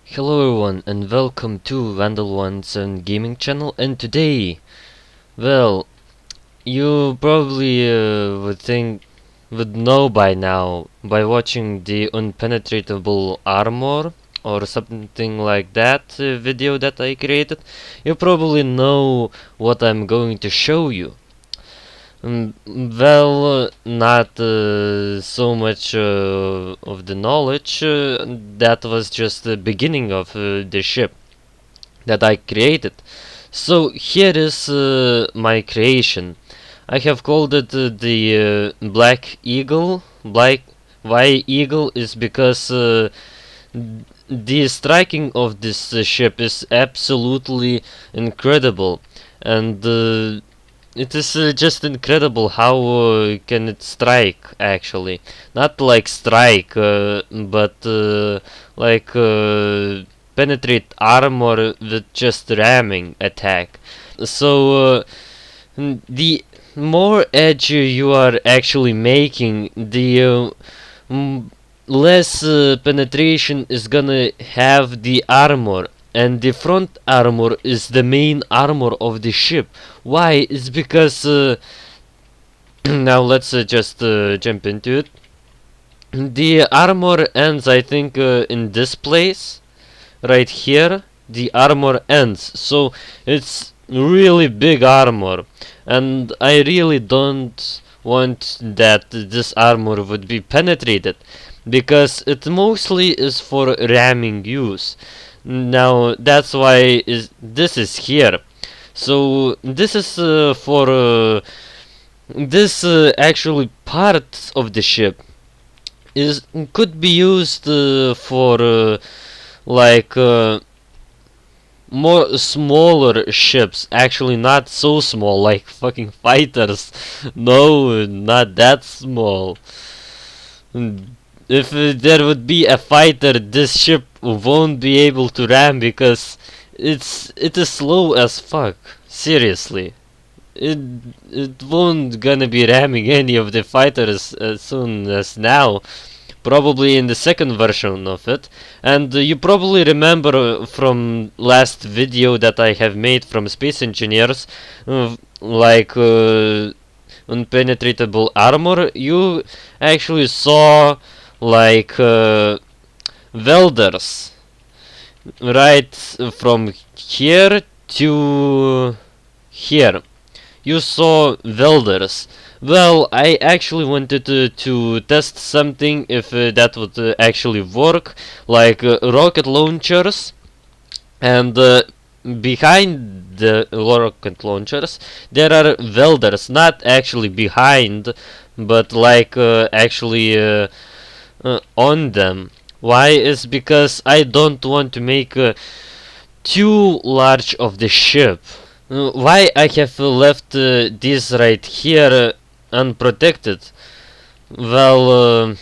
Hello everyone and welcome to Vandal1's gaming channel, and today, well, you probably would know by now by watching the unpenetratable armor or something like that video that I created. You probably know what I'm going to show you. Not so much of the knowledge. That was just the beginning of the ship that I created. So here is my creation. I have called it the Black Eagle. Why Eagle is because the striking of this ship is absolutely incredible, and it is just incredible how can it strike, actually. Not like strike, but like penetrate armor with just ramming attack. So the more edge you are actually making, the less penetration is gonna have the armor, and the front armor is the main armor of the ship. Why? It's because now let's just jump into it. The armor ends, I think, in this place right here. The armor ends, so it's really big armor, and I really don't want that this armor would be penetrated, because it mostly is for ramming use. Now that's why this is here. So this is for this actually part of the ship is could be used for like more smaller ships. Actually, not so small, like fucking fighters. No, not that small. If there would be a fighter, this ship won't be able to ram, because it is slow as fuck. Seriously, it it won't gonna be ramming any of the fighters as soon as now. Probably in the second version of it. And you probably remember from last video that I have made from Space Engineers, like unpenetratable armor, you actually saw like welders right from here to here. You saw welders. Well, I actually wanted to test something, if that would actually work, like rocket launchers, and behind the rocket launchers there are welders, not actually behind, but like actually on them. Why? Is because I don't want to make too large of the ship. Why I have left this right here unprotected? Well,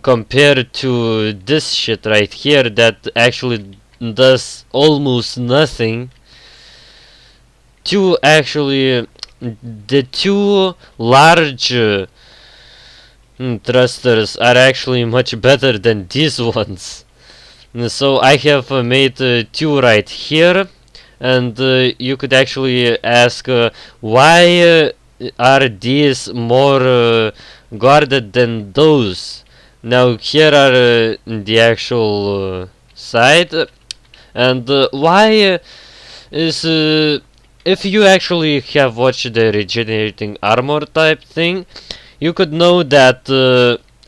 compared to this shit right here that actually does almost nothing, two actually the two large thrusters are actually much better than these ones. So I have made two right here, and you could actually ask why are these more guarded than those. Now here are the actual side, and why is if you actually have watched the regenerating armor type thing, you could know that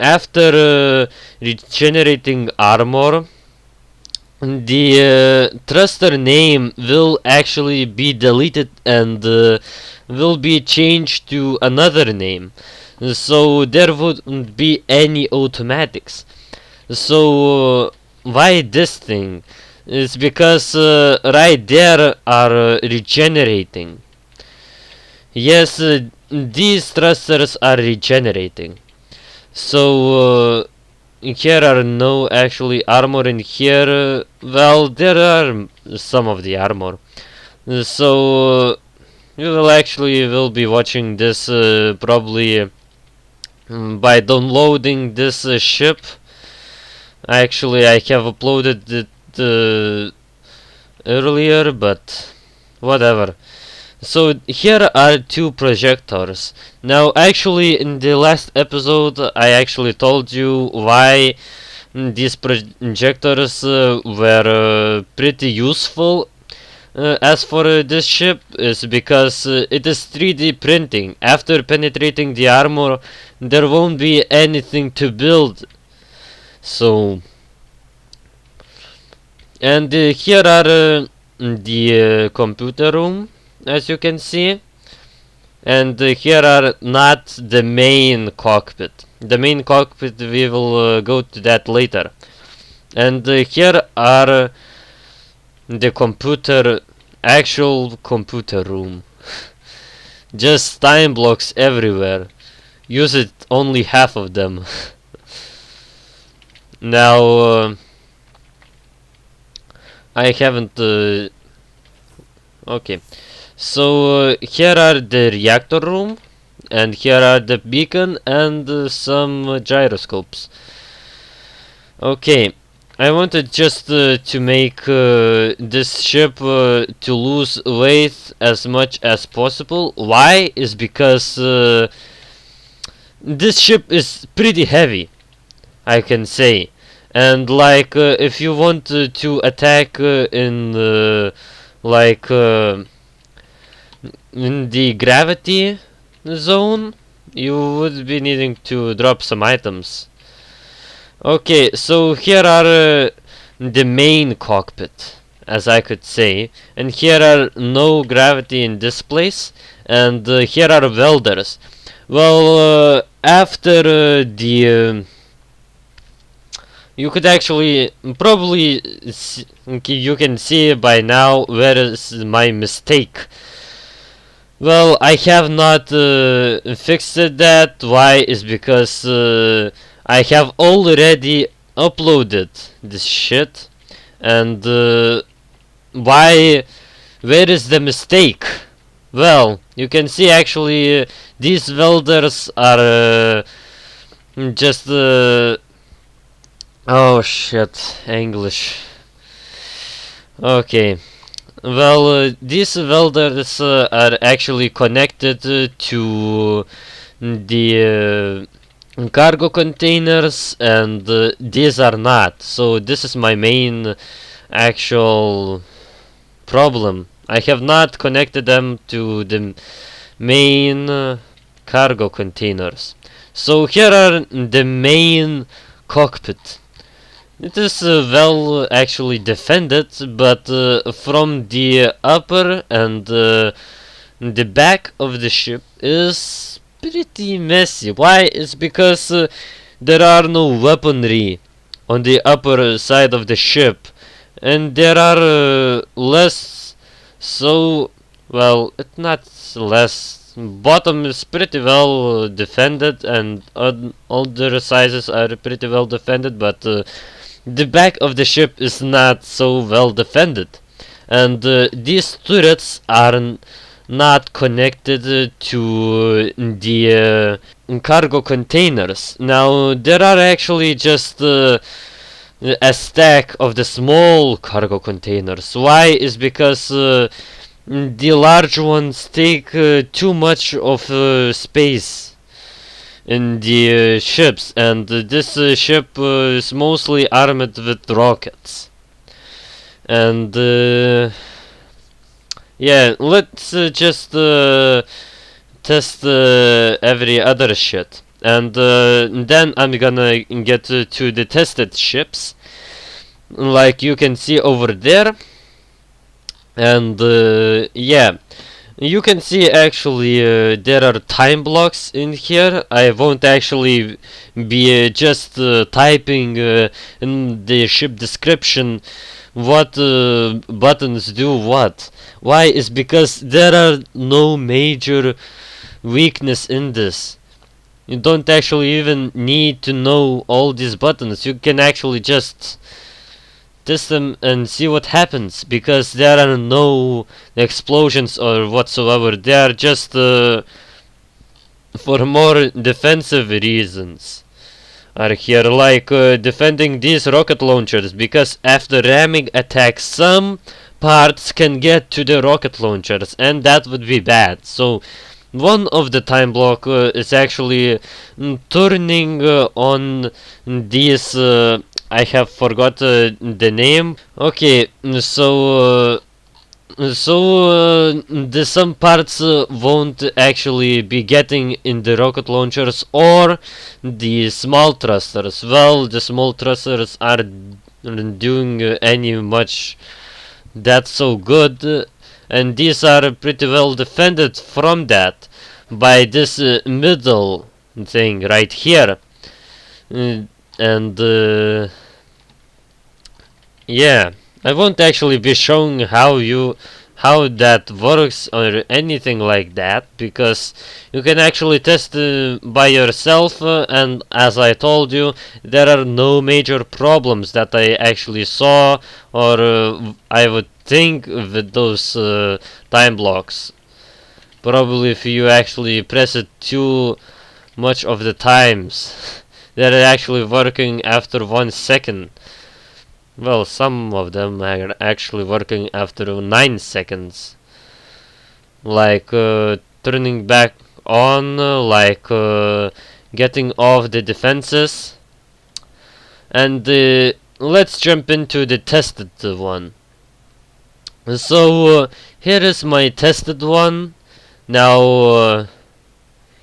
after regenerating armor, the thruster name will actually be deleted and will be changed to another name. So there wouldn't be any automatics. So why this thing? It's because right there are regenerating. Yes, these thrusters are regenerating. So here are no actually armor in here. Well, there are some of the armor. So you will be watching this probably by downloading this ship. Actually, I have uploaded it earlier, but whatever. So here are two projectors. Now actually in the last episode I actually told you why these projectors were pretty useful. As for this ship is because it is 3D printing. After penetrating the armor there won't be anything to build. So and here are the computer room, as you can see, and here are not the main cockpit. The main cockpit, we will go to that later. And here are the actual computer room. Just time blocks everywhere. Use it only half of them. Now I haven't okay, so here are the reactor room, and here are the beacon and some gyroscopes. Okay, I wanted just to make this ship to lose weight as much as possible. Why? Is because this ship is pretty heavy, I can say. And like if you want to attack in like in the gravity zone, you would be needing to drop some items. Okay, so here are the main cockpit, as I could say, and here are no gravity in this place, and here are welders. Well, after the you could actually probably you can see by now where is my mistake. Well, I have not fixed that. Why? Is because I have already uploaded this shit, and why? Where is the mistake? Well, you can see actually these welders are just oh shit, English. Okay. Well, these welders are actually connected to the cargo containers, and these are not. So this is my main actual problem. I have not connected them to the main cargo containers. So here are the main cockpit. It is well actually defended, but from the upper and the back of the ship is pretty messy. Why? It's because there are no weaponry on the upper side of the ship, and there are less. So, well, it's not less. Bottom is pretty well defended, and other sizes are pretty well defended, but the back of the ship is not so well defended, and these turrets are not connected to the cargo containers. Now there are actually just a stack of the small cargo containers. Why? Is because the large ones take too much of space in the ships, and this ship is mostly armed with rockets. And yeah, let's just test every other shit, and then I'm gonna get to the tested ships, like you can see over there. And yeah, you can see actually there are time blocks in here. I won't actually be just typing in the ship description what buttons do what. Why? Is because there are no major weakness in this. You don't actually even need to know all these buttons. You can actually just test them and see what happens, because there are no explosions or whatsoever. They are just for more defensive reasons. are here, like defending these rocket launchers, because after ramming attacks some parts can get to the rocket launchers, and that would be bad. So one of the time block is actually turning on these I have forgot the name. Okay, so the some parts won't actually be getting in the rocket launchers or the small thrusters. Well, the small thrusters are doing any much that so good, and these are pretty well defended from that by this middle thing right here. And yeah, I won't actually be showing how that works or anything like that, because you can actually test by yourself, and as I told you, there are no major problems that I actually saw or I would think with those time blocks. Probably if you actually press it too much of the times, they're actually working after 1 second. Well, some of them are actually working after 9 seconds. Like turning back on, like getting off the defenses. And let's jump into the tested one. So here is my tested one. Now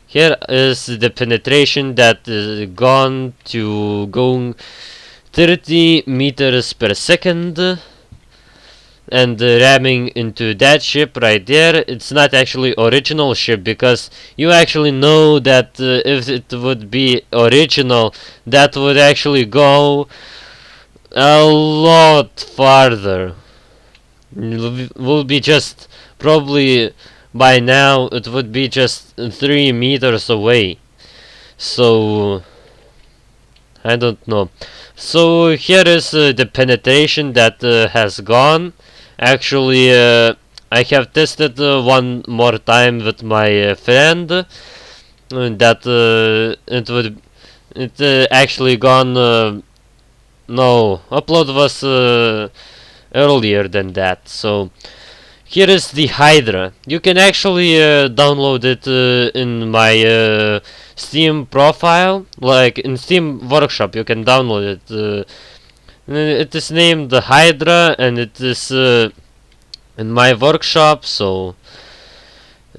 here is the penetration that is going 30 meters per second, and ramming into that ship right there. It's not actually original ship, because you actually know that if it would be original, that would actually go a lot farther. Will be just probably by now it would be just 3 meters away. So I don't know. So here is the penetration that has gone. Actually, I have tested one more time with my friend. That it actually gone. No, upload was earlier than that. So here is the Hydra. You can actually download it in my Steam profile, like in Steam Workshop. You can download it. It is named the Hydra, and it is in my workshop. So,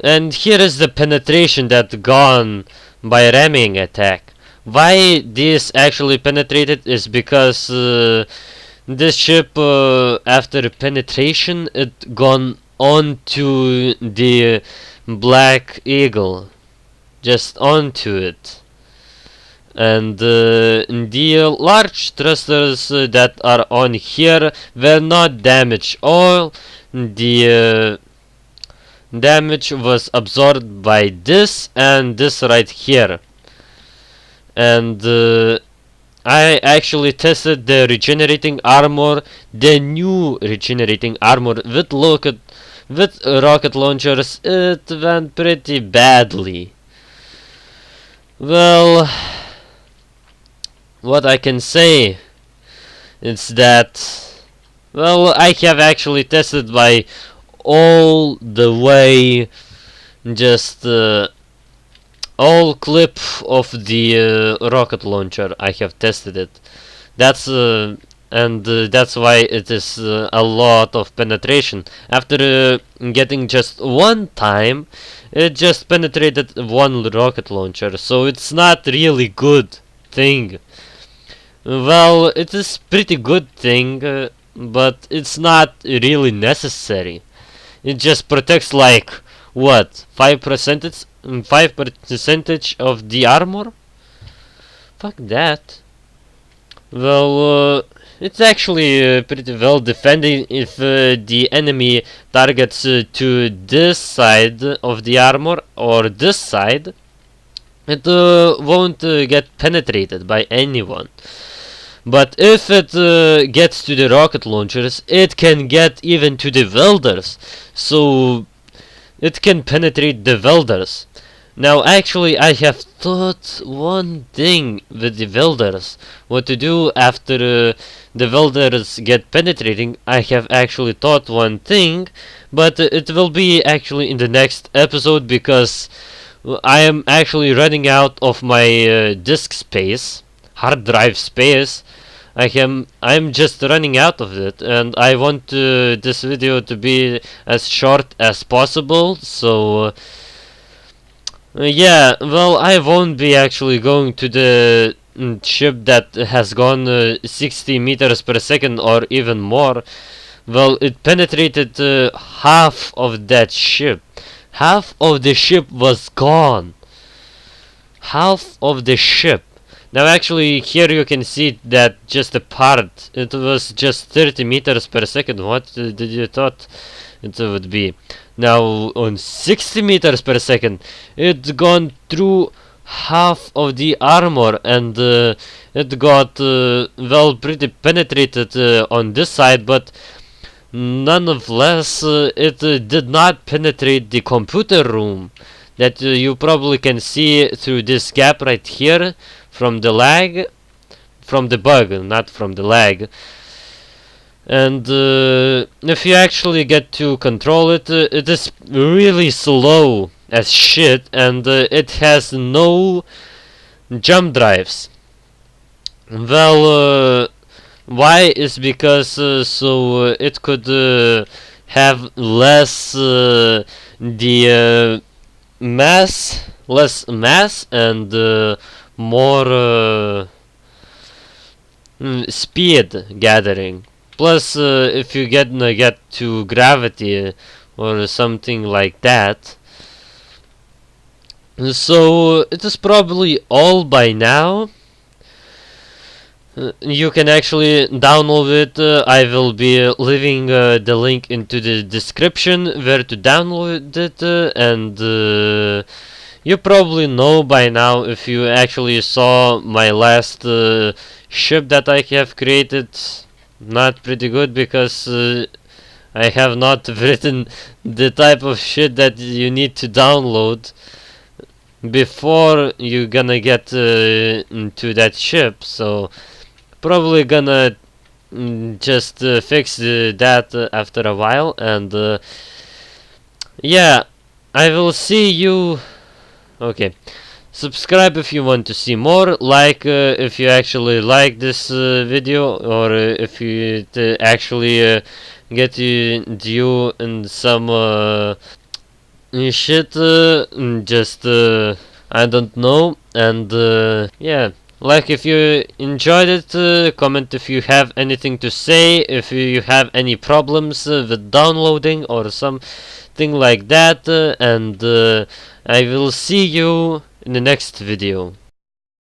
and here is the penetration that gone by ramming attack. Why this actually penetrated is because this ship after penetration it gone onto the Black Eagle, just onto it, and the large thrusters that are on here were not damaged. All the damage was absorbed by this and this right here. And I actually tested the regenerating armor, the new regenerating armor with rocket launchers. It went pretty badly. Well, what I can say is that, well, I have actually tested by all the way, just all clip of the rocket launcher. I have tested it. That's that's why it is a lot of penetration. After getting just one time, it just penetrated one rocket launcher. So it's not really good thing. Well, it is pretty good thing, but it's not really necessary. It just protects like what, 5%? 5% of the armor? Fuck that. Well, it's actually pretty well defending if the enemy targets to this side of the armor or this side. It won't get penetrated by anyone. But if it gets to the rocket launchers, it can get even to the welders. So it can penetrate the welders. Now actually I have thought one thing with the welders. What to do after the welders get penetrating. I have actually thought one thing, but it will be actually in the next episode because I am actually running out of my disk space, hard drive space. I'm just running out of it, and I want this video to be as short as possible. So yeah, well, I won't be actually going to the ship that has gone 60 meters per second or even more. Well, it penetrated half of that ship. Half of the ship was gone. Half of the ship. Now actually here you can see that just a part. It was just 30 meters per second. What did you thought it would be? Now on 60 meters per second it's gone through half of the armor, and it got well pretty penetrated on this side, but nonetheless it did not penetrate the computer room that you probably can see through this gap right here from the lag, from the bug, not from the lag. And if you actually get to control it, it is really slow as shit, and it has no jump drives. Well, why is because it could have less the less mass, and more speed gathering. Plus, if you get to gravity or something like that, so it is probably all by now. You can actually download it. I will be leaving the link into the description where to download it, and you probably know by now if you actually saw my last ship that I have created. Not pretty good because I have not written the type of shit that you need to download before you gonna get into that ship. So probably gonna just fix that after a while, and yeah, I will see you. Okay, subscribe if you want to see more, like if you actually like this video, or if you actually get you in some shit, just I don't know. And yeah, like if you enjoyed it, comment if you have anything to say, if you have any problems with downloading or something like that, and I will see you in the next video.